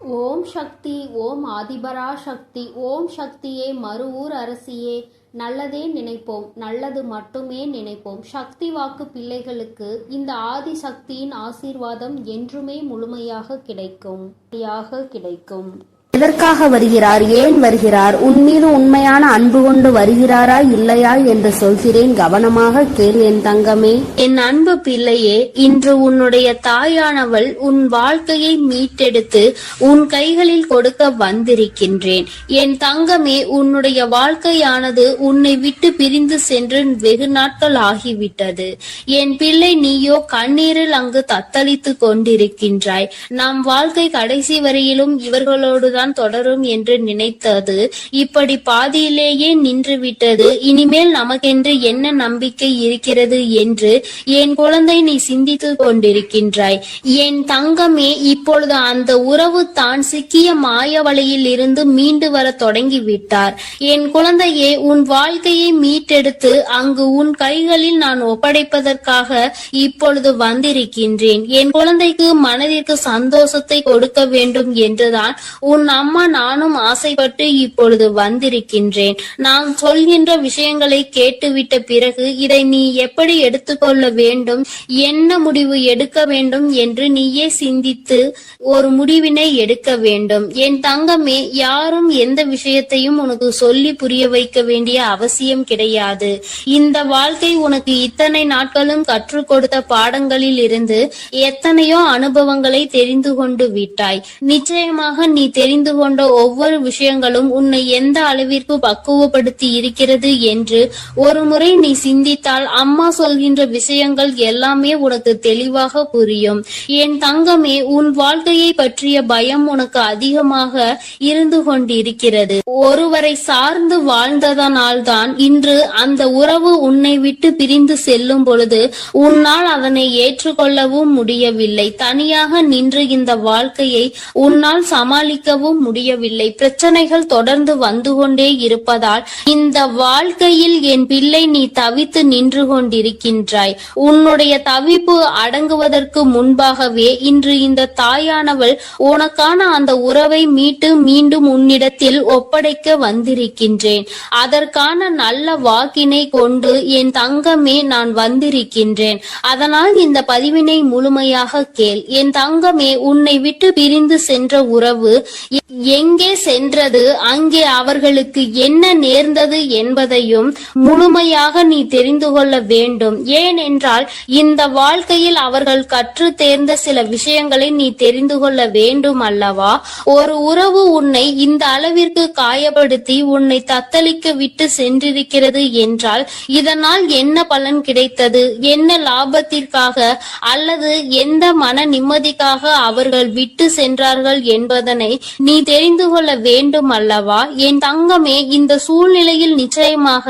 ஓம் சக்தி, ஓம் ஆதிபரா சக்தி, ஓம் சக்தியே, மறுவூர் அரசியே. நல்லதே நினைப்போம், நல்லது மட்டுமே நினைப்போம். சக்தி வாக்கு பிள்ளைகளுக்கு இந்த ஆதி சக்தியின் ஆசீர்வாதம் என்றுமே முழுமையாக கிடைக்கும். எதற்காக வருகிறார், ஏன் வருகிறார், உன்மீது உண்மையான அன்பு கொண்டு வருகிறாரா இல்லையா என்று சொல்கிறேன், கவனமாக கேள் என் தங்கமே. என் அன்பு பிள்ளையே, இன்று உன்னுடைய தாயானவள் உன் வாழ்க்கையை மீட்டெடுத்து உன் கைகளில் கொடுக்க வந்திருக்கின்றேன். என் தங்கமே, உன்னுடைய வாழ்க்கையானது உன்னை விட்டு பிரிந்து சென்று வெகு நாட்கள் ஆகிவிட்டது. என் பிள்ளை, நீயோ கண்ணீரில் அங்கு தத்தளித்து கொண்டிருக்கின்றாய். நம் வாழ்க்கை கடைசி வரையிலும் இவர்களோடுதான் தொடரும் என்று நினைத்தது இப்படி பாதியிலேயே நின்றுவிட்டது. இனிமேல் நமக்கென்று என்ன நம்பிக்கை இருக்கிறது என்று என் குழந்தை நீ சிந்தித்து கொண்டிருக்கின்றாய். என் தங்கமே, இப்பொழுது அந்த உறவு தான் சிக்கிய மாய வலையில் இருந்து மீண்டு வர தொடங்கிவிட்டார். என் குழந்தையே, உன் வாழ்க்கையை மீட்டெடுத்து அங்கு உன் கைகளில் நான் ஒப்படைப்பதற்காக இப்பொழுது வந்திருக்கின்றேன். என் குழந்தைக்கு மனதிற்கு சந்தோஷத்தை கொடுக்க வேண்டும் என்றுதான் உன் அம்மா நானும் ஆசைப்பட்டு இப்பொழுது வந்திருக்கின்றேன். நான் சொல்கின்ற விஷயங்களை கேட்டுவிட்ட பிறகு இதை நீ எப்படி எடுத்துக்கொள்ள வேண்டும், என்ன முடிவு எடுக்க வேண்டும் என்று நீயே சிந்தித்து ஒரு முடிவினை எடுக்க வேண்டும். என் தங்கமே, யாரும் எந்த விஷயத்தையும் உனக்கு சொல்லி புரிய வைக்க வேண்டிய அவசியம் கிடையாது. இந்த வாழ்க்கை உனக்கு இத்தனை நாட்களும் கற்றுக் கொடுத்த பாடங்களில் இருந்து எத்தனையோ அனுபவங்களை தெரிந்து கொண்டு விட்டாய். நிச்சயமாக நீ தெரிந்து கொண்ட ஒவ்வொரு விஷயங்களும் உன்னை எந்த அளவிற்கு பக்குவப்படுத்தி இருக்கிறது என்று ஒரு முறை நீ சிந்தித்தால் அம்மா சொல்கின்ற விஷயங்கள் எல்லாமே உனக்கு தெளிவாக புரியும். என் தங்கமே, உன் வாழ்க்கையை பற்றிய பயம் உனக்கு அதிகமாக இருந்து கொண்டிருக்கிறது. ஒருவரை சார்ந்து வாழ்ந்ததனால்தான் இன்று அந்த உறவு உன்னை விட்டு பிரிந்து செல்லும் பொழுது உன்னால் அதனை ஏற்றுக்கொள்ளவும் முடியவில்லை. தனியாக நின்று இந்த வாழ்க்கையை உன்னால் சமாளிக்கவும் முடியவில்லை. பிரச்சனைகள் தொடர்ந்து வந்து கொண்டே இருப்பதால் இந்த வாழ்க்கையில் என் பிள்ளை நீ தவித்து நின்று கொண்டிருக்கின்றாய். உன்னுடைய தவிப்பு அடங்குவதற்கு முன்பாகவே இன்று இந்த தாயானவள் உனக்கான அந்த உறவை மீட்டு மீண்டும் உன்னிடத்தில் ஒப்படைக்க வந்திருக்கின்றேன். அதற்கான நல்ல வாக்கினை கொண்டு என் தங்கமே நான் வந்திருக்கின்றேன். அதனால் இந்த பதிவினை முழுமையாக கேள். என் தங்கமே, உன்னை விட்டு பிரிந்து சென்ற உறவு எங்கே சென்றது, அங்கே அவர்களுக்கு என்ன நேர்ந்தது என்பதையும் முழுமையாக நீ தெரிந்து கொள்ள வேண்டும். ஏனென்றால் இந்த வாழ்க்கையில் அவர்கள் கற்று தேர்ந்த சில விஷயங்களை நீ தெரிந்து கொள்ள வேண்டும் அல்லவா? ஒரு உறவு உன்னை இந்த அளவிற்கு காயப்படுத்தி உன்னை தத்தளிக்க விட்டு சென்றிருக்கிறது என்றால் இதனால் என்ன பலன் கிடைத்தது, என்ன லாபத்திற்காக அல்லது எந்த மன நிம்மதிக்காக அவர்கள் விட்டு சென்றார்கள் என்பதனை நீ தெரிந்து கொள்ள வேண்டும் அல்லவா? என் தங்கமே, இந்த சூழ்நிலையில் நிச்சயமாக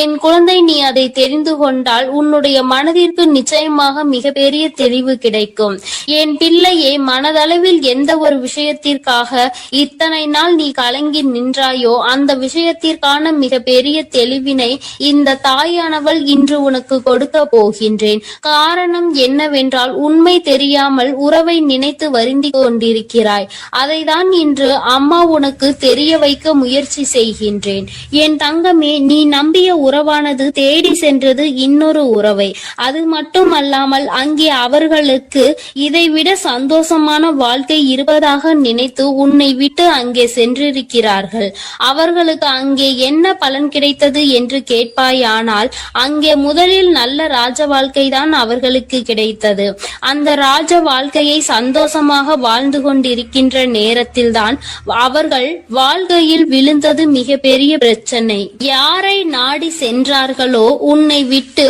என் குழந்தை நீ அதை தெரிந்து கொண்டால் உன்னுடைய மனதிற்கு நிச்சயமாக மிகப்பெரிய தெளிவு கிடைக்கும். என் பிள்ளையே, மனதளவில் எந்த ஒரு விஷயத்திற்காக இத்தனை நாள் நீ கலங்கி நின்றாயோ அந்த விஷயத்திற்கான மிகப்பெரிய தெளிவினை இந்த தாயானவள் இன்று உனக்கு கொடுக்க போகின்றேன். காரணம் என்னவென்றால் உண்மை தெரியாமல் உறவை நினைத்து வருந்தி கொண்டிருக்கிறாய். அதைதான் இன்று அம்மா உனக்கு தெரிய வைக்க முயற்சி செய்கின்றேன். என் தங்கமே, நீ நம்பிய உறவானது தேடி சென்றது இன்னொரு உறவை. அது மட்டுமல்லாமல் அங்கே அவர்களுக்கு இதைவிட சந்தோஷமான வாழ்க்கை இருப்பதாக நினைத்து உன்னை விட்டு அங்கே சென்றிருக்கிறார்கள். அவர்களுக்கு அங்கே என்ன பலன் கிடைத்தது என்று கேட்பாயானால் அங்கே முதலில் நல்ல ராஜ வாழ்க்கை தான் அவர்களுக்கு கிடைத்தது. அந்த ராஜ வாழ்க்கையை சந்தோஷமாக வாழ்ந்து கொண்டிருக்கின்ற நேரத்தில் தான் அவர்கள் வாழ்க்கையில் விழுந்தது மிகப்பெரிய பிரச்சனை. யாரை நாடி சென்றார்களோ, உன்னை விட்டு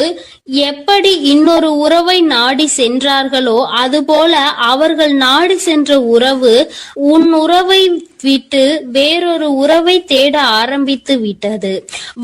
எப்படி இன்னொரு உறவை நாடி சென்றார்களோ அதுபோல அவர்கள் நாடி சென்ற உறவு உன் உறவை விட்டு வேறொரு உறவை தேட ஆரம்பித்து விட்டது.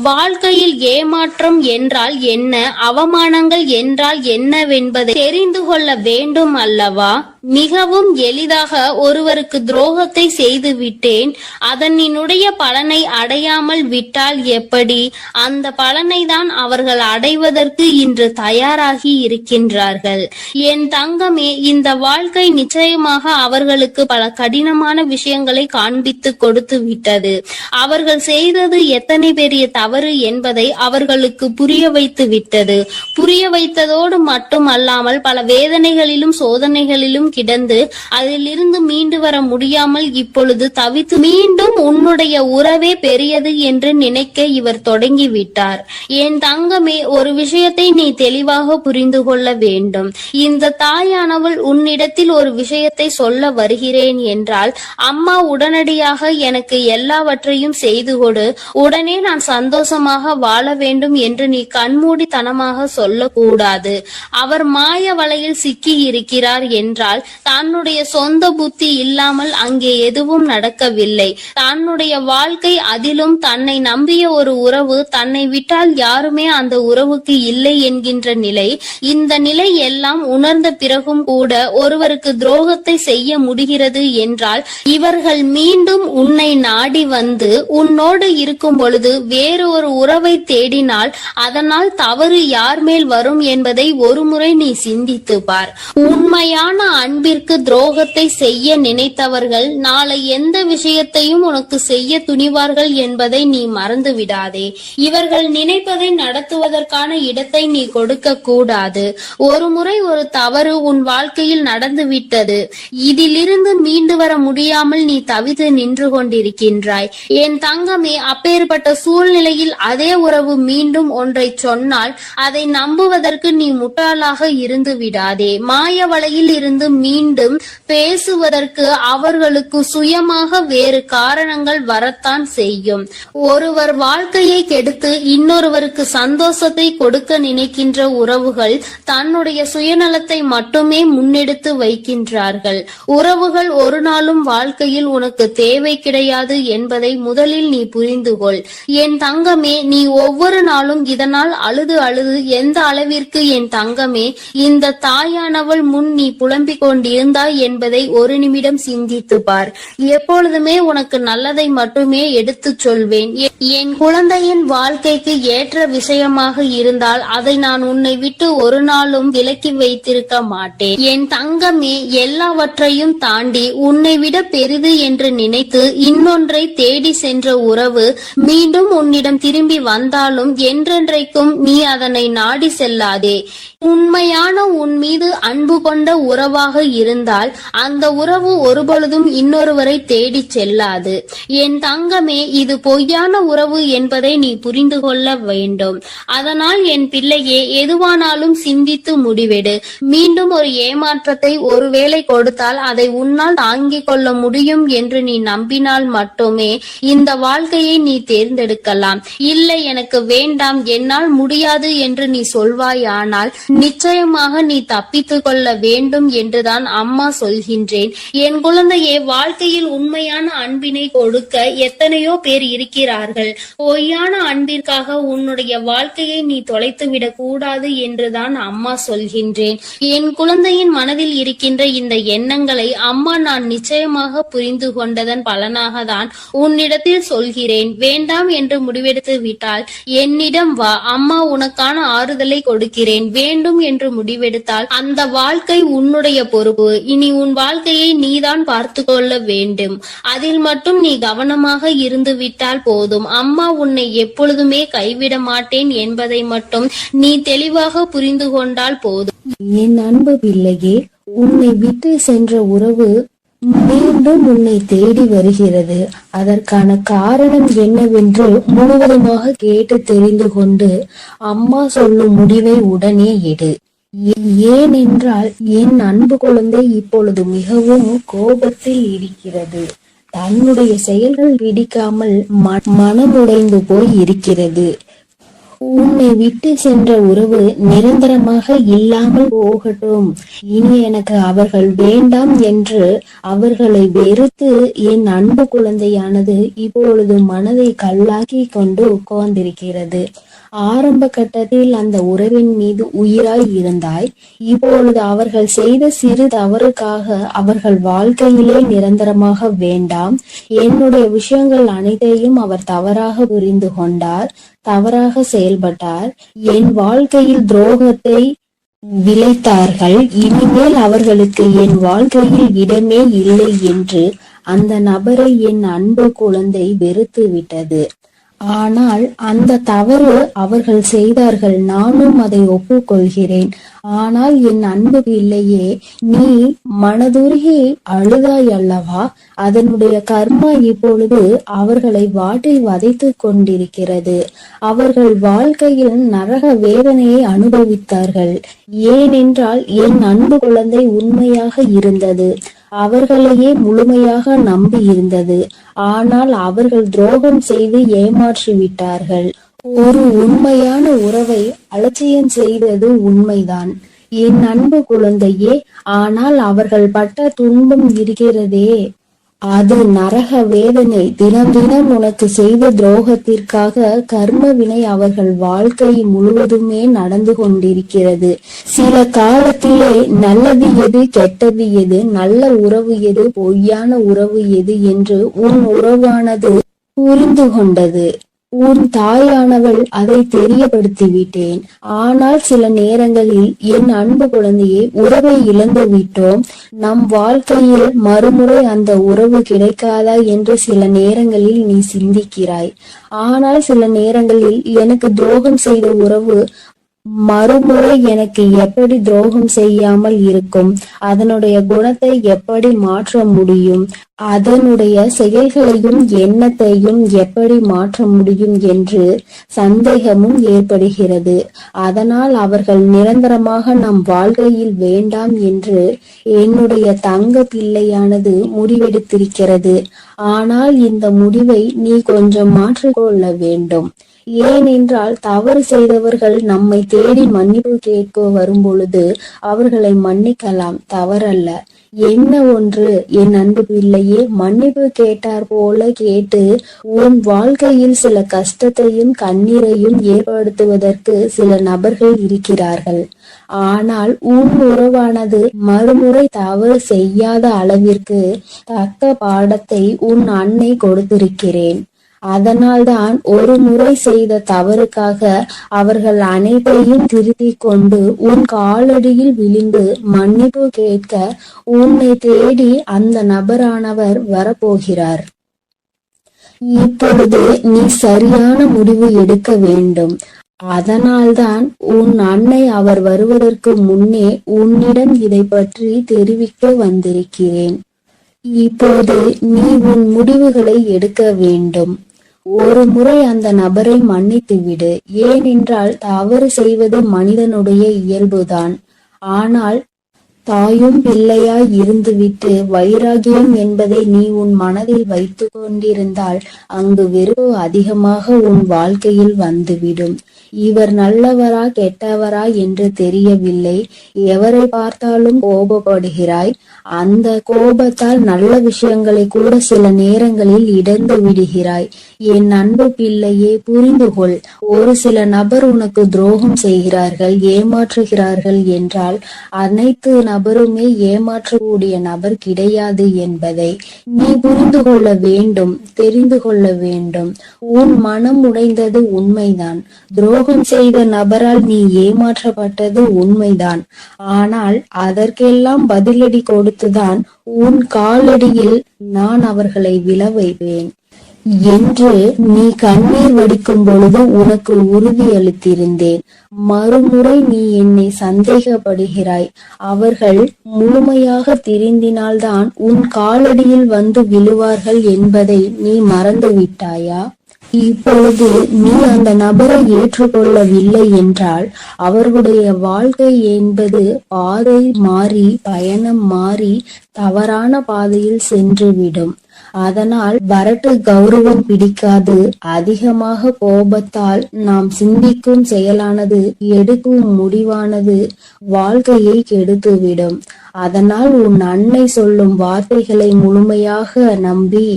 வாழ்க்கையில் ஏமாற்றம் என்றால் என்ன, அவமானங்கள் என்றால் என்னவென்பதை தெரிந்து கொள்ள வேண்டும் அல்லவா? மிகவும் எளிதாக ஒருவருக்கு துரோகத்தை செய்து விட்டேன், அதனுடைய பலனை அடையாமல் விட்டால் எப்படி? அந்த பலனை தான் அவர்கள் அடைவதற்கு இந்த என்று தயாராகி இருக்கின்றார்கள். என் தங்கமே, இந்த வாழ்க்கை நிச்சயமாக அவர்களுக்கு பல கடினமான விஷயங்களை காண்பித்து கொடுத்து விட்டது. அவர்கள் செய்தது எத்தனை பெரிய தவறு என்பதை அவர்களுக்கு புரிய வைத்து விட்டது. புரிய வைத்ததோடு மட்டுமல்லாமல் பல வேதனைகளிலும் சோதனைகளிலும் கிடந்து அதிலிருந்து மீண்டு வர முடியாமல் இப்பொழுது தவித்து மீண்டும் உன்னுடைய உறவே பெரியது என்று நினைக்க இவர் தொடங்கிவிட்டார். என் தங்கமே, ஒரு விஷயத்தை நீ தெளிவாக புரிந்து கொள்ள வேண்டும். இந்த தாயானவள் உன்னிடத்தில் ஒரு விஷயத்தை சொல்ல வருகிறேன் என்றால், அம்மா உடனடியாக எனக்கு எல்லாவற்றையும் செய்து கொடு, உடனே நான் சந்தோஷமாக வாழ வேண்டும் என்று நீ கண்மூடித்தனமாக சொல்லக்கூடாது. அவர் மாய வலையில் சிக்கி இருக்கிறார் என்றால் தன்னுடைய சொந்த புத்தி இல்லாமல் அங்கே எதுவும் நடக்கவில்லை. தன்னுடைய வாழ்க்கை, அதிலும் தன்னை நம்பிய ஒரு உறவு, தன்னை விட்டால் யாருமே அந்த உறவுக்கு இல்லை என்கின்ற நிலை, இந்த நிலை எல்லாம் உணர்ந்த பிறகும் கூட ஒருவருக்கு துரோகத்தை செய்ய முடிகிறது என்றால், இவர்கள் மீண்டும் உன்னை நாடி வந்து உன்னோடு இருக்கும் பொழுது வேறு ஒரு உறவை தேடினால் அதனால் தவறு யார் மேல் வரும் என்பதை ஒருமுறை நீ சிந்தித்து பார். உண்மையான அன்பிற்கு துரோகத்தை செய்ய நினைத்தவர்கள் நாளை எந்த விஷயத்தையும் உனக்கு செய்ய துணிவார்கள் என்பதை நீ மறந்து விடாதே. இவர்கள் நினைப்பதை நடத்துவதற்கான இடத்தை நீ கொடுக்க கூடாது. ஒரு முறை ஒரு தவறு உன் வாழ்க்கையில் நடந்து விட்டது. இதிலிருந்து மீண்டு வர முடியாமல் நீ தவித்து நின்று கொண்டிருக்கின்றாய். என் தங்கமே, அப்பேற்பட்ட சூழ்நிலையில் அதே உறவு மீண்டும் ஒன்றை சொன்னால் அதை நம்புவதற்கு நீ முட்டாளாக இருந்து விடாதே. மாய வலையில் இருந்து மீண்டும் பேசுவதற்கு அவர்களுக்கு சுயமாக வேறு காரணங்கள் வரத்தான் செய்யும். ஒருவர் வாழ்க்கையை கெடுத்து இன்னொருவருக்கு சந்தோஷத்தை கொடுக்க நினைக்கின்ற உறவுகள் தன்னுடைய சுயநலத்தை மட்டுமே முன்னெடுத்து வைக்கின்றார்கள். உறவுகள் ஒரு நாளும் வாழ்க்கையில் உனக்கு தேவை கிடையாது என்பதை முதலில் நீ புரிந்து கொள். என் தங்கமே, நீ ஒவ்வொரு நாளும் இதனால் அழுது அழுது எந்த அளவிற்கு என் தங்கமே இந்த தாயானவள் முன் நீ புலம்பிக் கொண்டிருந்தாய் என்பதை ஒரு நிமிடம் சிந்தித்து பார். எப்பொழுதுமே உனக்கு நல்லதை மட்டுமே எடுத்து சொல்வேன். என் குழந்தையின் வாழ்க்கைக்கு ஏற்ற விஷயமாக இருந்தால் அதை நான் உன்னை விட்டு ஒரு நாளும் விலக்கி வைத்திருக்க மாட்டேன். என் தங்கமே, எல்லாவற்றையும் தாண்டி உன்னை விட பெரிது என்று நினைத்து இன்னொன்றை தேடி சென்ற உறவு மீண்டும் உன்னிடம் திரும்பி வந்தாலும் என்றென்றைக்கும் நீ அதனை நாடி செல்லாதே. உண்மையான உன் மீது அன்பு கொண்ட உறவாக இருந்தால் அந்த உறவு ஒருபொழுதும் இன்னொருவரை தேடி செல்லாது. என் தங்கமே, இது பொய்யான உறவு என்பதை நீ புரிந்து கொள்ள வேண்டும். அதனால் என் பிள்ளையே, எதுவானாலும் சிந்தித்து முடிவெடு. மீண்டும் ஒரு ஏமாற்றத்தை ஒருவேளை கொடுத்தால் அதை உன்னால் தாங்கிக் கொள்ள முடியும் என்று நீ நம்பினால் மட்டுமே இந்த வாழ்க்கையை நீ தேர்ந்தெடுக்கலாம். இல்லை, எனக்கு வேண்டாம், என்னால் முடியாது என்று நீ சொல்வாயானால் நிச்சயமாக நீ தப்பித்து கொள்ள வேண்டும் என்றுதான் அம்மா சொல்கின்றேன். என் குழந்தையே, வாழ்க்கையில் உண்மையான அன்பினை கொடுக்க எத்தனையோ பேர் இருக்கிறார்கள். பொய்யான அன்பிற்காக உன்னுடைய வாழ்க்கையை நீ தொலைத்து விடக் கூடாது என்றுதான் அம்மா சொல்கின்றேன். என் குழந்தையின் மனதில் இருக்கின்ற இந்த எண்ணங்களை அம்மா நான் நிச்சயமாக புரிந்து கொண்டதன் பலனாக தான் உன்னிடத்தில் சொல்கிறேன். வேண்டாம் என்று முடிவெடுத்து விட்டால் என்னிடம் வா, அம்மா உனக்கான ஆறுதலை கொடுக்கிறேன். வேண்டும் என்று முடிவெடுத்தால் அந்த வாழ்க்கை உன்னுடைய பொறுப்பு. இனி உன் வாழ்க்கையை நீதான் பார்த்து கொள்ள வேண்டும். அதில் மட்டும் நீ கவனமாக இருந்து விட்டால் போதும். அம்மா உன்னை எப்பொழுதுமே கைவிட மாட்டேன் என்பதை மட்டும் நீ தெளிவாக புரிந்து கொண்டால் போதும். என் அன்பு பிள்ளையே, உன்னை விட்டு சென்ற உறவு மீண்டும் உன்னை தேடி வருகிறது. அதற்கான காரணம் என்னவென்று முழுவதுமாக கேட்டு தெரிந்து கொண்டு அம்மா சொல்லும் முடிவை உடனே எடு. ஏனென்றால் என் அன்பு குழந்தை இப்பொழுது மிகவும் கோபத்தில் இருக்கிறது. தன்னுடைய செயல்கள் பிடிக்காமல் மனமுடைந்து போய் இருக்கிறது. உன்னை விட்டு சென்ற உறவு நிரந்தரமாக இல்லாமல் போகட்டும். இனி எனக்கு அவர்கள் வேண்டாம் என்று அவர்களை வெறுத்து என் அன்பு குழந்தையானது இப்பொழுது மனதை கல்லாக்கி கொண்டு உட்கார்ந்திருக்கிறது. ஆரம்ப கட்டத்தில் அந்த உறவின் மீது உயிராய் இருந்தாய். இப்பொழுது அவர்கள் செய்த சிறு தவறுக்காக அவர்கள் வாழ்க்கையிலே நிரந்தரமாக வேண்டாம். என்னுடைய விஷயங்கள் அனைத்தையும் அவர் தவறாக புரிந்து கொண்டார், தவறாக செயல்பட்டார், என் வாழ்க்கையில் துரோகத்தை விளைத்தார்கள். இனிமேல் அவர்களுக்கு என் வாழ்க்கையில் இடமே இல்லை என்று அந்த நபரை என் அன்பு குழந்தை வெறுத்து விட்டது. ஆனால் அந்த தவறு அவர்கள் செய்தார்கள், நானும் அதை ஒப்புக்கொள்கிறேன். ஆனால் என் அன்பு பிள்ளையே, நீ மனதுருகி அழுதாய் அல்லவா? அதனுடைய கர்மா இப்பொழுது அவர்களை வாட்டி வதைத்து கொண்டிருக்கிறது. அவர்கள் வாழ்க்கையில் நரக வேதனையை அனுபவித்தார்கள். ஏனென்றால் என் அன்பு குழந்தை உண்மையாக இருந்தது, அவர்களையே முழுமையாக நம்பி இருந்தது. ஆனால் அவர்கள் துரோகம் செய்து ஏமாற்றி விட்டார்கள். ஒரு உண்மையான உறவை அலட்சியம் செய்தது உண்மைதான் என் அன்பு குழந்தையே. ஆனால் அவர்கள் பட்ட துன்பம் இருக்கிறதே, அது நரக வேதனை. தினம் தினம் உனக்கு செய்த துரோகத்திற்காக கர்ம வினை அவர்கள் வாழ்க்கை முழுவதுமே நடந்து கொண்டிருக்கிறது. சில காலத்திலே நல்லது எது, கெட்டது எது, நல்ல உறவு எது, பொய்யான உறவு எது என்று உன் உறவானது புரிந்து கொண்டது. உன் தாயானவள் அதை தெரியப்படுத்தி விட்டேன். ஆனால் சில நேரங்களில் என் அன்பு குழந்தையை உறவை இழந்து விட்டோம். நம் வாழ்க்கையில் மறுமுறை அந்த உறவு கிடைக்காதா என்று சில நேரங்களில் நீ சிந்திக்கிறாய். ஆனால் சில நேரங்களில் எனக்கு துரோகம் செய்த உறவு மறுமுறை எனக்கு எப்படி துரோகம் செய்யாமல் இருக்கும், அதனுடைய குணத்தை எப்படி மாற்ற முடியும், அதனுடைய செயல்களையும் எண்ணத்தையும் எப்படி மாற்ற முடியும் என்று சந்தேகமும் ஏற்படுகிறது. அதனால் அவர்கள் நிரந்தரமாக நம் வாழ்க்கையில் வேண்டாம் என்று என்னுடைய தங்க பிள்ளையானது முடிவெடுத்திருக்கிறது. ஆனால் இந்த முடிவை நீ கொஞ்சம் மாற்றிக்கொள்ள வேண்டும். ஏனென்றால் தவறு செய்தவர்கள் நம்மை தேடி மன்னிப்பு கேட்க வரும் பொழுது அவர்களை மன்னிக்கலாம், தவறல்ல. என்ன ஒன்று என் அன்பு பிள்ளையே, மன்னிப்பு கேட்டார் போல கேட்டு உன் வாழ்க்கையில் சில கஷ்டத்தையும் கண்ணீரையும் ஏற்படுத்துவதற்கு சில நபர்கள் இருக்கிறார்கள். ஆனால் உன் உறவானது மறுமுறை தவறு செய்யாத அளவிற்கு தக்க பாடத்தை உன் அன்னை கொடுத்திருக்கிறேன். அதனால்தான் ஒரு முறை செய்த தவறுக்காக அவர்கள் அனைத்தையும் திருத்திக் கொண்டு உன் காலடியில் விழுந்து மன்னிப்பு கேட்க உன்னை தேடி அந்த நபரானவர் வரப்போகிறார். இப்பொழுது நீ சரியான முடிவு எடுக்க வேண்டும். அதனால்தான் உன் அன்னை அவர் வருவதற்கு முன்னே உன்னிடம் இதை பற்றி தெரிவிக்க வந்திருக்கிறேன். இப்போது நீ உன் முடிவுகளை எடுக்க வேண்டும். ஒரு முறை அந்த நபரை மன்னித்து விடு. ஏனென்றால் தவறு செய்வது மனிதனுடைய இயல்புதான். ஆனால் தாயும் பிள்ளையாய் இருந்துவிட்டு வைராகியம் என்பதை நீ உன் மனதில் வைத்து கொண்டிருந்தால் அங்கு வெறுப்பு அதிகமாக உன் வாழ்க்கையில் வந்துவிடும். இவர் நல்லவரா கெட்டவரா என்று தெரியவில்லை. எவரை பார்த்தாலும் கோபப்படுகிறாய். அந்த கோபத்தால் நல்ல விஷயங்களை கூட சில நேரங்களில் இழந்து விடுகிறாய். என் அன்பு பிள்ளையே, புரிந்து கொள். ஒரு சில நபர் உனக்கு துரோகம் செய்கிறார்கள், ஏமாற்றுகிறார்கள் என்றால் அனைத்து நபருமே ஏமாற்றக்கூடிய நபர் கிடையாது என்பதை நீ புரிந்து கொள்ள வேண்டும், தெரிந்து கொள்ள வேண்டும். உன் மனம் உடைந்தது உண்மைதான். துரோகம் செய்த நபரால் நீ ஏமாற்றப்பட்டது உண்மைதான். ஆனால் அதற்கெல்லாம் பதிலடி கொடுத்துதான் உன் காலடியில் நான் அவர்களை விழ வைப்பேன் என்று நீ கண்ணீர் வடிக்கும் பொழுது உனக்கு உறுதியளித்திருந்தேன். மறுமுறை நீ என்னை சந்தேகப்படுகிறாய். அவர்கள் முழுமையாக திருந்தினால்தான் உன் காலடியில் வந்து விழுவார்கள் என்பதை நீ மறந்து விட்டாயா? இப்பொழுது நீ அந்த நபரை ஏற்றுக்கொள்ளவில்லை என்றால் அவர்களுடைய வாழ்க்கை என்பது பாதை மாறி, பயணம் மாறி தவறான பாதையில் சென்றுவிடும். அதனால் வரட்டு கௌரவம் பிடிக்காது. அதிகமாக கோபத்தால் நாம் சிந்திக்கும் செயலானது, எடுக்கும் முடிவானது வாழ்க்கையை கெடுத்துவிடும். அதனால் உன் அன்னை சொல்லும் வார்த்தைகளை முழுமையாக நம்பி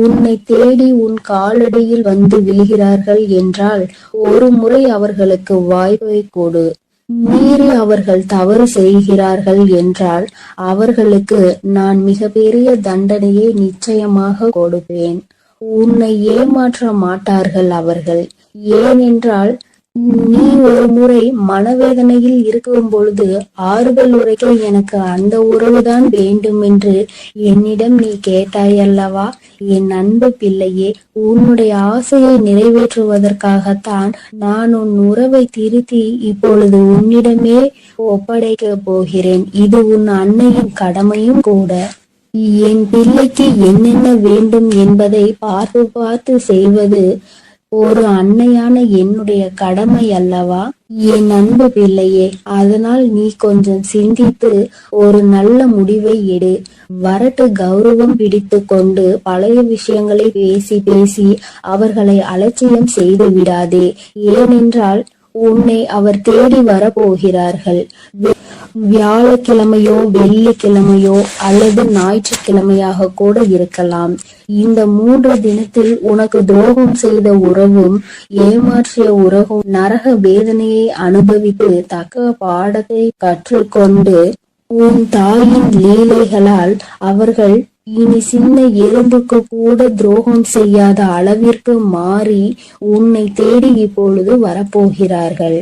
உன்னை தேடி உன் காலடியில் வந்து விழுகிறார்கள் என்றால் ஒரு முறை அவர்களுக்கு வாய்ப்பை கொடு. மீறி அவர்கள் தவறு செய்கிறார்கள் என்றால் அவர்களுக்கு நான் மிகப்பெரிய தண்டனையை நிச்சயமாக கொடுப்பேன். உன்னை ஏமாற்ற மாட்டார்கள் அவர்கள். ஏனென்றால் நீ ஒரு முறை மனவேதனையில் இருக்கும் பொழுது ஆறுதல் உரைக்க எனக்கு அந்த உறவுதான் வேண்டும் என்று என்னிடம் நீ கேட்டாயல்லவா? என் அன்பு பிள்ளையே, உன்னுடைய ஆசையை நிறைவேற்றுவதற்காகத்தான் நான் உன் உறவை திருத்தி இப்பொழுது உன்னிடமே ஒப்படைக்க போகிறேன். இது உன் அன்னையின் கடமையும் கூட. என் பிள்ளைக்கு என்னென்ன வேண்டும் என்பதை பார்த்து பார்த்து செய்வது ஒரு அன்னையான என்னுடைய கடமை அல்லவா? என் அன்பு பிள்ளையே, அதனால் நீ கொஞ்சம் சிந்தித்து ஒரு நல்ல முடிவை எடு. வரட்டு கௌரவம் பிடித்து கொண்டு பழைய விஷயங்களை பேசி பேசி அவர்களை அலட்சியம் செய்து விடாதே. ஏனென்றால் உன்னை அவர் தேடி வரப்போகிறார்கள். வியாழக்கிழமையோ வெள்ளிக்கிழமையோ அல்லது ஞாயிற்றுக்கிழமையாக கூட இருக்கலாம். இந்த 3 தினத்தில் உனக்கு துரோகம் செய்த உறவும் ஏமாற்றிய உறவும் நரக வேதனையை அனுபவித்து தக்க பாடத்தை கற்றுக்கொண்டு உன் தாயின் லீலைகளால் அவர்கள் இனி சின்ன எறும்புக்கு கூட துரோகம் செய்யாத அளவிற்கு மாறி உன்னை தேடி இப்பொழுது வரப்போகிறார்கள்.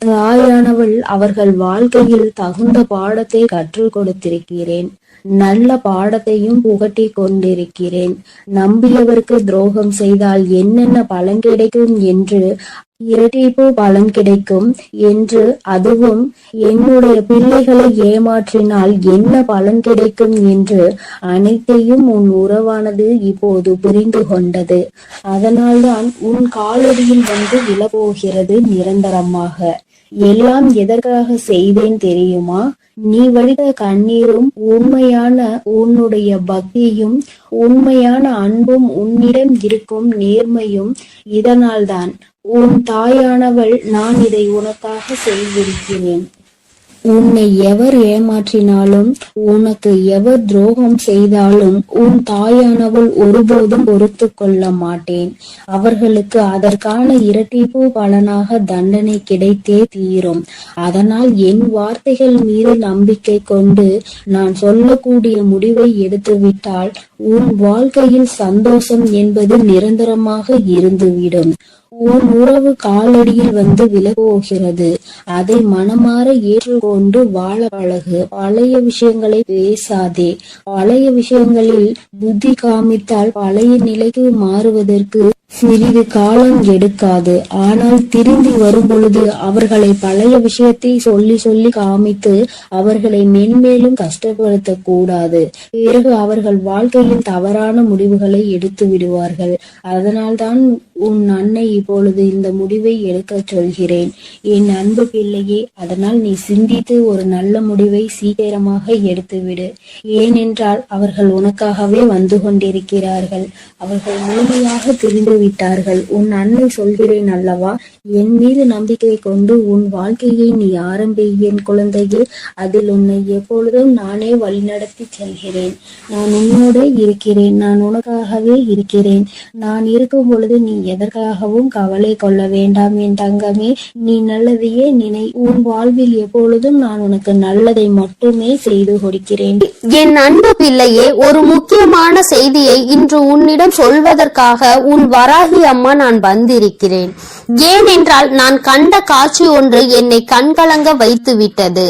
தாயானவள் அவர்கள் வாழ்க்கையில் தகுந்த பாடத்தை கற்றுக் கொடுத்திருக்கிறேன். நல்ல பாடத்தையும் புகட்டி கொண்டிருக்கிறேன். நம்பியவருக்கு துரோகம் செய்தால் என்னென்ன பலன் கிடைக்கும் என்று, இரட்டிப்பு பலன் கிடைக்கும் என்று, அதுவும் என்னுடைய பிள்ளைகளை ஏமாற்றினால் என்ன பலன் கிடைக்கும் என்று அனைத்தையும் உன் உறவானது இப்போது புரிந்து கொண்டது. அதனால்தான் உன் காலடியில் வந்து விழப்போகிறது நிரந்தரமாக. எல்லாம் எதற்காக செய்தேன் தெரியுமா? நீ வடித்த கண்ணீரும் உண்மையான உன்னுடைய பக்தியும் உண்மையான அன்பும் உன்னிடம் இருக்கும் நேர்மையும் இதனால்தான். உன் தாயானவள் நான் இதை உனக்காக செய்திருக்கிறேன். உன்னை எவர் ஏமாற்றினாலும் உனக்கு எவர் துரோகம் செய்தாலும் உன் தாயானவள் ஒருபோதும் பொறுத்து கொள்ள மாட்டேன். அவர்களுக்கு அதற்கான இரட்டிப்பு பலனாக தண்டனை கிடைத்தே தீரும். அதனால் என் வார்த்தைகள் மீது நம்பிக்கை கொண்டு நான் சொல்லக்கூடிய முடிவை எடுத்துவிட்டால் உன் வாழ்க்கையில் சந்தோஷம் என்பது நிரந்தரமாக இருந்துவிடும். உன் உறவு காலடியில் வந்து விலகப்போகிறது. அதை மனமாற ஏற்றுக்கொண்டு வாழ பழகு. பழைய விஷயங்களை பேசாதே. பழைய விஷயங்களில் புத்தி காமித்தால் பழைய நிலைக்கு மாறுவதற்கு சிறிது காலம் எடுக்காது. ஆனால் திரும்பி வரும் பொழுது அவர்களை பழைய விஷயத்தை சொல்லி சொல்லி காமித்து அவர்களை மென்மேலும் கஷ்டப்படுத்த கூடாது. பிறகு அவர்கள் வாழ்க்கையில் தவறான முடிவுகளை எடுத்து விடுவார்கள். அதனால்தான் உன் அன்னை இப்பொழுது இந்த முடிவை எடுக்க சொல்கிறேன். என் அன்பு பிள்ளையே, அதனால் நீ சிந்தித்து ஒரு நல்ல முடிவை சீக்கிரமாக எடுத்துவிடு. ஏனென்றால் அவர்கள் உனக்காகவே வந்து கொண்டிருக்கிறார்கள். அவர்கள் முழுமையாக தெரிந்து விட்டார்கள். உன் அன்னை சொல்கிறேன் அல்லவா, என் மீது நம்பிக்கை கொண்டு உன் வாழ்க்கையை நீ ஆரம்பி என் குழந்தையே. அதில் உன்னை எப்பொழுதும் நானே வழிநடத்தி செல்கிறேன். நான் உன்னோட இருக்கிறேன். நான் உனக்காகவே இருக்கிறேன். நான் இருக்கும் பொழுது நீ எதற்காகவும் கவலை கொள்ள வேண்டாம் என் தங்கமே. நீ நல்லதையே நினை. உன் வாழ்வில் எப்பொழுதும் நான் உனக்கு நல்லதை மட்டுமே செய்து கொடுக்கிறேன். என் அன்பு பிள்ளையே, ஒரு முக்கியமான செய்தியை இன்று உன்னிடம் சொல்வதற்காக உன் வராகி அம்மா நான் வந்திருக்கிறேன். ஏனென்றால் நான் கண்ட காட்சி ஒன்று என்னை கண்கலங்க வைத்து விட்டது.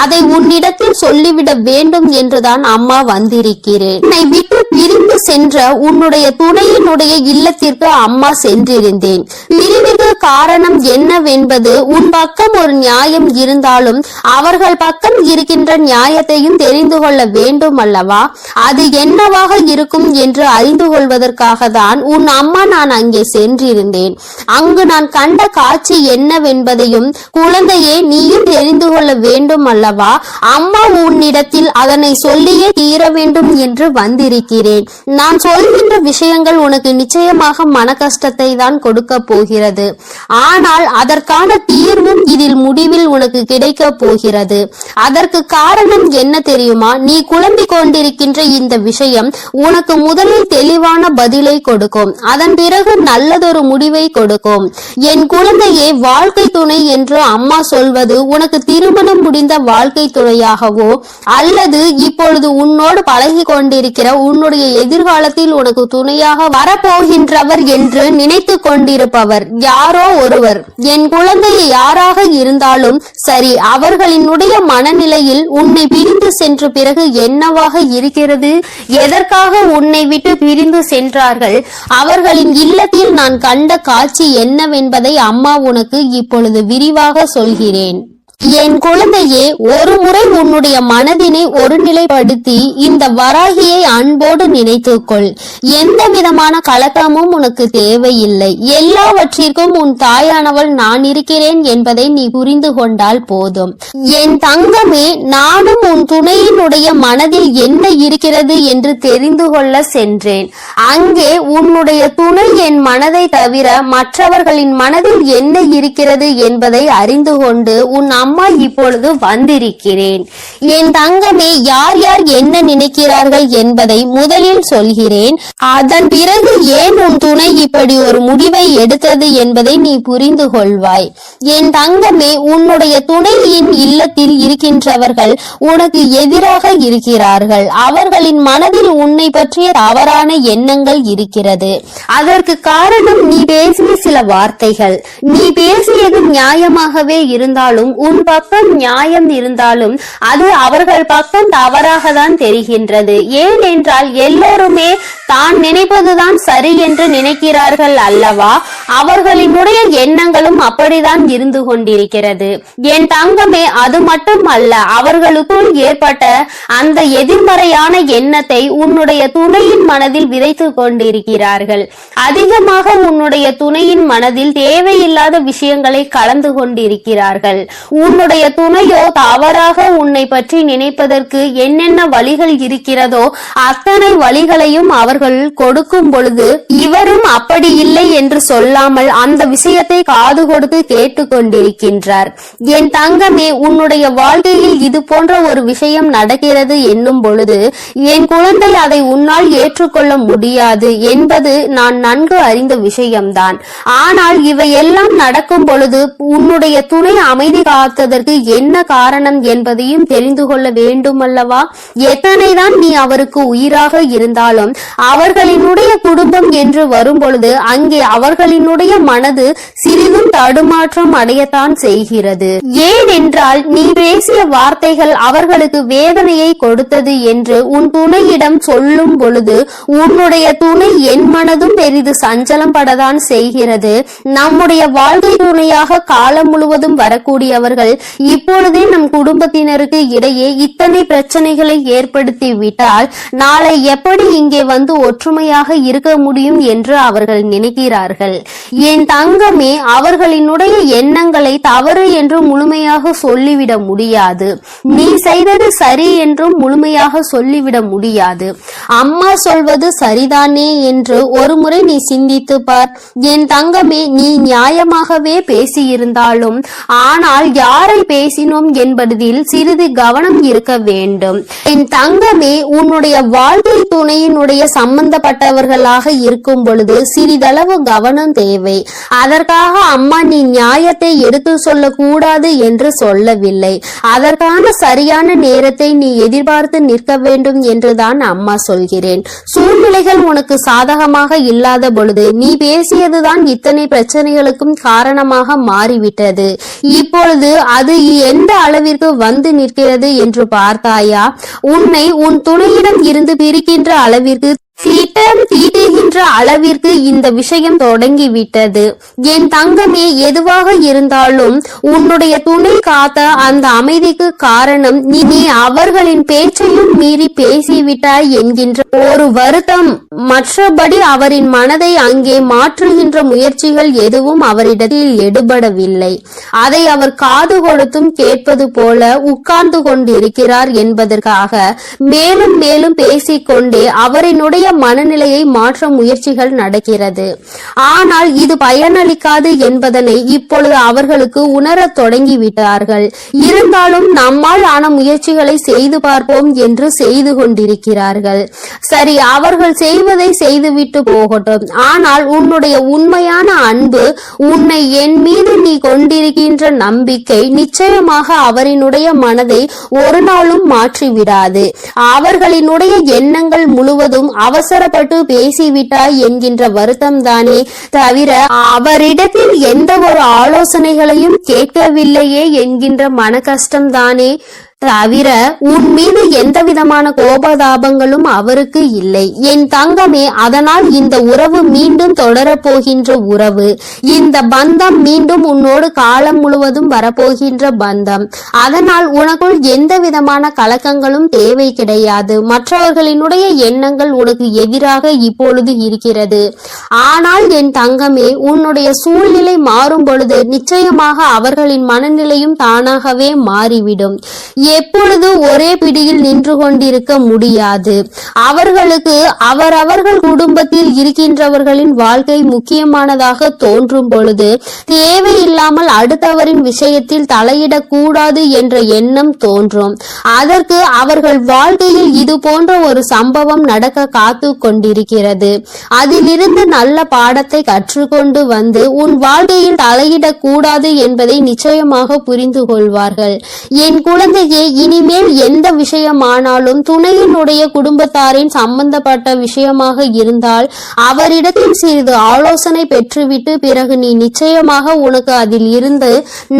அதை உன்னிடத்தில் சொல்லிவிட வேண்டும் என்றுதான் அம்மா வந்திருக்கிறேன். என்னை விட்டு பிரிந்து சென்ற உன்னுடைய துணையினுடைய இல்லத்திற்கு அம்மா சென்றிருந்தேன். பிரிவுக்கு காரணம் என்னவென்பது உன் பக்கம் ஒரு நியாயம் இருந்தாலும் அவர்கள் பக்கம் இருக்கின்ற நியாயத்தையும் தெரிந்து கொள்ள வேண்டும் அல்லவா? அது என்னவாக இருக்கும் என்று அறிந்து கொள்வதற்காக தான் உன் அம்மா நான் அங்கே சென்றிருந்தேன். அங்கு நான் கண்ட காட்சி என்னவென்பதையும் குழந்தையே நீயும் தெரிந்து கொள்ள வேண்டும் அல்லவா? அம்மா உன்னிடத்தில் அதனை சொல்லியே தீர வேண்டும் என்று வந்திருக்கிறேன். நான் சொல்கின்ற விஷயங்கள் உனக்கு நிச்சயமாக மன கஷ்டத்தை தான் கொடுக்க போகிறது. ஆனால் அதற்கான தீர்வும் இதில் முடிவில் உனக்கு கிடைக்க போகிறது. அதற்கு காரணம் என்ன தெரியுமா? நீ குழம்பிக் கொண்டிருக்கின்ற இந்த விஷயம் உனக்கு முதலில் தெளிவான பதிலை கொடுக்கும். அதன் பிறகு நல்லதொரு முடிவை கொடுக்கும். என் குழந்தையே, வாழ்க்கை துணை என்று அம்மா சொல்வது உனக்கு திருமணம் முடிந்த வாழ்க்கை துணையாகவோ அல்லது இப்பொழுது உன்னோடு பழகி கொண்டிருக்கிற உன்னுடைய எதிர்காலத்தில் உனக்கு துணையாக வரப்போகின்றவர் என்று நினைத்து கொண்டிருப்பவர் யாரோ ஒருவர். என் குழந்தையை யாராக இருந்தாலும் சரி, அவர்களினுடைய மனநிலையில் உன்னை பிரிந்து சென்ற பிறகு என்னவாக இருக்கிறது, எதற்காக உன்னை விட்டு பிரிந்து சென்றார்கள், அவர்களின் இல்லத்தில் நான் கண்ட காட்சி என்னவென்பதை அம்மா உனக்கு இப்பொழுது விரிவாக சொல்கிறேன். என் குழந்தையே, ஒரு முறை உன்னுடைய மனதினை ஒருநிலைப்படுத்தி இந்த வராகியை அன்போடு நினைத்துக்கொள். எந்த விதமான கலக்கமும் உனக்கு தேவையில்லை. எல்லாவற்றிற்கும் உன் தாயானவள் நான் இருக்கிறேன் என்பதை நீ புரிந்து கொண்டால் போதும். என் தங்கமே, நானும் உன் துணையினுடைய மனதில் என்ன இருக்கிறது என்று தெரிந்து கொள்ள சென்றேன். அங்கே உன்னுடைய துணை என் மனதை தவிர மற்றவர்களின் மனதில் என்ன இருக்கிறது என்பதை அறிந்து கொண்டு உன் அம்மா இப்பொழுது வந்திருக்கிறேன். என் தங்கமே, யார் யார் என்ன நினைக்கிறார்கள் என்பதை முதலில் சொல்கிறேன். அதன் பிறகு ஏன் உன் துணை இப்படி ஒரு முடிவை எடுத்தது என்பதை நீ புரிந்து கொள்வாய். என் தங்கமே, உன்னுடைய துணையின் இல்லத்தில் இருக்கின்றவர்கள் உனக்கு எதிராக இருக்கிறார்கள். அவர்களின் மனதில் உன்னை பற்றிய தவறான எண்ணங்கள் இருக்கிறது. அதற்கு காரணம் நீ பேசிய சில வார்த்தைகள். நீ பேசியது நியாயமாகவே இருந்தாலும், உன் பக்கம் நியாயம் இருந்தாலும் அது அவர்கள் பக்கம் தவறாக தான் தெரிகின்றது. ஏனென்றால் எல்லோருமே தான் நினைப்பதுதான் சரி என்று நினைக்கிறார்கள் அல்லவா? அவர்களினுடைய எண்ணங்களும் அப்படிதான் இருந்து கொண்டிருக்கிறது. என் தங்கமே, அது மட்டும் அல்ல, அவர்களுக்குள் ஏற்பட்ட அந்த எதிர்மறையான எண்ணத்தை உன்னுடைய துணையின் மனதில் விதைத்து கொண்டிருக்கிறார்கள். அதிகமாக உன்னுடைய துணையின் மனதில் தேவையில்லாத விஷயங்களை கலந்து கொண்டிருக்கிறார்கள். உன்னுடைய துணையோ தவறாக உன்னை பற்றி நினைப்பதற்கு என்னென்ன வழிகள் இருக்கிறதோ அத்தனை வழிகளையும் அவர்கள் கொடுக்கும் பொழுது இவரும் அப்படி இல்லை என்று சொல்லாமல் அந்த விஷயத்தை காது கொடுத்து கேட்டுக்கொண்டிருக்கின்றார். என் தங்கமே, உன்னுடைய வாழ்க்கையில் இது போன்ற ஒரு விஷயம் நடக்கிறது என்னும் பொழுது என் குழந்தை அதை உன்னால் ஏற்றுக்கொள்ள முடியாது என்பது நான் நன்கு அறிந்த விஷயம்தான். ஆனால் இவையெல்லாம் நடக்கும் பொழுது உன்னுடைய துணை அமைதி காத்ததற்கு என்ன காரணம் என்பதையும் தெரிந்து கொள்ள வேண்டும் அல்லவா? எத்தனைதான் நீ அவருக்கு உயிராக இருந்தாலும் அவர்களினுடைய குடும்பம் என்று வரும் பொழுது அங்கே அவர்களினுடைய மனது சிறிதும் தடுமாற்றம் அடையத்தான் செய்கிறது. ஏனென்றால் நீ பேசிய வார்த்தைகள் அவர்களுக்கு வேதனையை கொடுத்தது என்று உன் துணையிடம் சொல்லும் பொழுது உன்னுடைய துணை என் மனதும் பெரிது சஞ்சலம் படத்தான் செய்கிறது. நம்முடைய வாழ்க்கை துணையாக காலம் முழுவதும் வரக்கூடியவர்கள் இப்பொழுதே நம் குடும்பத்தினருக்கு இடையே இத்தனை பிரச்சனைகளை ஏற்படுத்தி விட்டால் நாளை எப்படி இங்கே வந்து ஒற்றுமையாக இருக்க முடியும் என்று அவர்கள் நினைக்கிறார்கள். என் தங்கமே, அவர்களினுடைய எண்ணங்களை தவறு என்று முழுமையாக சொல்லிவிட முடியாது. நீ செய்தது சரி என்றும் முழுமையாக சொல்லிவிட முடியாது. அம்மா சொல்வது சரிதானே என்று ஒரு முறை நீ சிந்தித்து பார். என் தங்கமே, நீ நியாயமாகவே பேசியிருந்தாலும் ஆனால் யாரை பேசினோம் என்பதில் சிறிது கவனம் இருக்க வேண்டும். என் தங்கமே, உன்னுடைய வாழ்க்கை துணையினுடைய சம்பந்தப்பட்டவர்களாக இருக்கும் பொழுது சிறிதளவு கவனம் தேவை. அதற்காக அம்மா நீ நியாயத்தை எடுத்து சொல்லக்கூடாது என்று சொல்லவில்லை. அதற்கான சரியான நேரத்தை நீ எதிர்பார்த்து நிற்க வேண்டும் என்றுதான் அம்மா சொல்கிறேன். சூழ்நிலைகள் உனக்கு சாதகமாக இல்லாத பொழுது நீ பேசியதுதான் இத்தனை பிரச்சனைகளுக்கும் காரணமாக மாறிவிட்டது. இப்பொழுது அது எந்த அளவிற்கு வந்து நிற்கிறது என்று பார்த்தாயா? உன்னை உன் துணையிடம் இருந்து பிரிக்கின்ற அளவிற்கு திட்டம் தீட்டுகின்ற அளவிற்கு இந்த விஷயம் தொடங்கிவிட்டது. என் தங்கமே, எதுவாக இருந்தாலும் உன்னுடைய துணை காத்த அந்த அமைதிக்கு காரணம் நீ அவர்களின் பேச்சையும் மீறி பேசிவிட்டாய் என்கின்ற ஒரு வருத்தம். மற்றபடி அவரின் மனதை அங்கே மாற்றுகின்ற முயற்சிகள் எதுவும் அவரிடத்தில் எடுபடவில்லை. அதை அவர் காது கொடுத்தும் கேட்பது போல உட்கார்ந்து கொண்டிருக்கிறார் என்பதற்காக மேலும் மேலும் பேசிக்கொண்டே அவரினுடைய மனநிலையை மாற்ற முயற்சிகள் நடக்கிறது. ஆனால் இது பயனளிக்காது என்பதனை இப்பொழுது அவர்களுக்கு உணரத் தொடங்கிவிட்டார்கள். இருந்தாலும் நம்மால் ஆன முயற்சிகளை செய்து பார்ப்போம் என்று செய்து கொண்டிருக்கிறார்கள். சரி, அவர்கள் செய்வதை செய்துவிட்டு போகட்டும். ஆனால் உன்னுடைய உண்மையான அன்பு, உன்னை என் மீது நீ கொண்டிருக்கின்ற நம்பிக்கை நிச்சயமாக அவரினுடைய மனதை ஒரு நாளும் மாற்றிவிடாது. அவர்களினுடைய எண்ணங்கள் முழுவதும் அவசரப்பட்டு பேசிவிட்டாய் என்கின்ற வருத்தம் தானே தவிர அவரிடத்தில் எந்த ஒரு ஆலோசனைகளையும் கேட்கவில்லையே என்கின்ற மன கஷ்டம் தானே தவிர உன் மீது எந்த விதமான கோபதாபங்களும் அவருக்கு இல்லை. என் தங்கமே, அதனால் இந்த உறவு மீண்டும் தொடரப்போகின்ற உறவு, இந்த பந்தம் மீண்டும் உன்னோடு காலம் முழுவதும் வரப்போகின்ற பந்தம். அதனால் உனக்குள் எந்த விதமான கலக்கங்களும் தேவை கிடையாது. மற்றவர்களினுடைய எண்ணங்கள் உனக்கு எதிராக இப்பொழுது இருக்கிறது. ஆனால் என் தங்கமே, உன்னுடைய சூழ்நிலை மாறும் பொழுது நிச்சயமாக அவர்களின் மனநிலையும் தானாகவே மாறிவிடும். எப்பொழுது ஒரே பிடியில் நின்று கொண்டிருக்க முடியாது. அவர்களுக்கு அவரவர்கள் குடும்பத்தில் இருக்கின்றவர்களின் வாழ்க்கை முக்கியமானதாக தோன்றும் பொழுது தேவையில்லாமல் அடுத்தவரின் விஷயத்தில் தலையிடக்கூடாது என்ற எண்ணம் தோன்றும். அதற்கு அவர்கள் வாழ்க்கையில் இது போன்ற ஒரு சம்பவம் நடக்க காத்து கொண்டிருக்கிறது. அதிலிருந்து நல்ல பாடத்தை கற்றுக்கொண்டு வந்து உன் வாழ்க்கையில் தலையிடக்கூடாது என்பதை நிச்சயமாக புரிந்து கொள்வார்கள். என் குழந்தையே, இனிமேல் எந்த விஷயமானாலும் துணையினுடைய குடும்பத்தாரின் சம்பந்தப்பட்ட விஷயமாக இருந்தால் அவரிடத்தில் சிறிது ஆலோசனை பெற்றுவிட்டு பிறகு நீ நிச்சயமாக உனக்கு அதில் இருந்து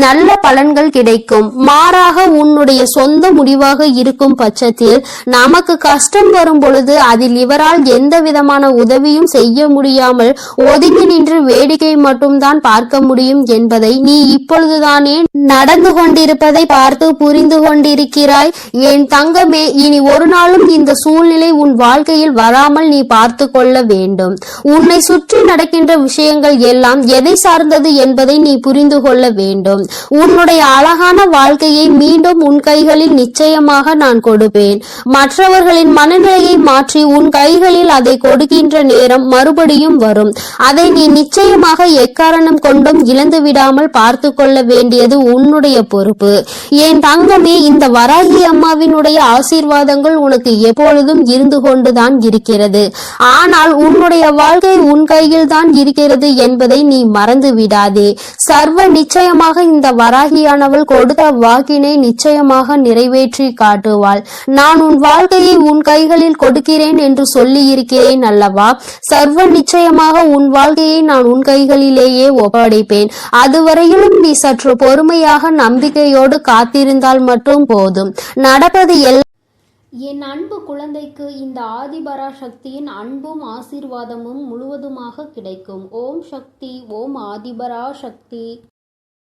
நல்ல பலன்கள் கிடைக்கும். மாறாக உன்னுடைய சொந்த முடிவாக இருக்கும் பட்சத்தில் நமக்கு கஷ்டம் வரும் பொழுது அதில் இவரால் எந்த விதமான உதவியும் செய்ய முடியாமல் ஒதுங்கி நின்று வேடிக்கை மட்டும்தான் பார்க்க முடியும் என்பதை நீ இப்பொழுதுதானே நடந்து கொண்டிருப்பதை பார்த்து புரிந்து கொண்டிருக்கிறாய். என் தங்கமே, இனி ஒரு நாளும் இந்த சூழ்நிலை உன் வாழ்க்கையில் வராமல் நீ பார்த்து கொள்ள வேண்டும். உன்னை சுற்றி நடக்கின்ற விஷயங்கள் எல்லாம் எதை சார்ந்தது என்பதை நீ புரிந்து கொள்ள வேண்டும். உன்னுடைய அழகான வாழ்க்கையை மீண்டும் உன் கைகளில் நிச்சயமாக நான் கொடுப்பேன். மற்றவர்களின் மனநிலையை மாற்றி உன் கைகளில் அதை கொடுக்கின்ற நேரம் மறுபடியும் வரும். அதை நீ நிச்சயமாக எக்காரணம் கொண்டும் இழந்து விடாமல் பார்த்து கொள்ள வேண்டியது உன்னுடைய பொறுப்பு. என் தங்கமே, இந்த வராகி அம்மாவினுடைய ஆசீர்வாதங்கள் உனக்கு எப்பொழுதும் இருந்து கொண்டுதான் இருக்கிறது. ஆனால் உன்னுடைய வாழ்க்கை உன் கையில் தான் இருக்கிறது என்பதை நீ மறந்து விடாதே. சர்வ நிச்சயமாக இந்த வராகியானவள் கொடுத்த வாக்கினை நிச்சயமாக நிறைவேற்றி காட்டுவாள். நான் உன் வாழ்க்கையை உன் கைகளில் கொடுக்கிறேன் என்று சொல்லி இருக்கிறேன் அல்லவா? சர்வ நிச்சயமாக உன் வாழ்க்கையை நான் உன் கைகளிலேயே ஒப்படைப்பேன். அதுவரையிலும் நீ சற்று பொறுமையாக நம்பிக்கையோடு காத்திருந்தால் மட்டும் போதும். நடப்பது என் அன்பு குழந்தைக்கு இந்த ஆதிபராசக்தியின் அன்பும் ஆசீர்வாதமும் முழுவதுமாக கிடைக்கும். ஓம் சக்தி, ஓம் ஆதிபராசக்தி.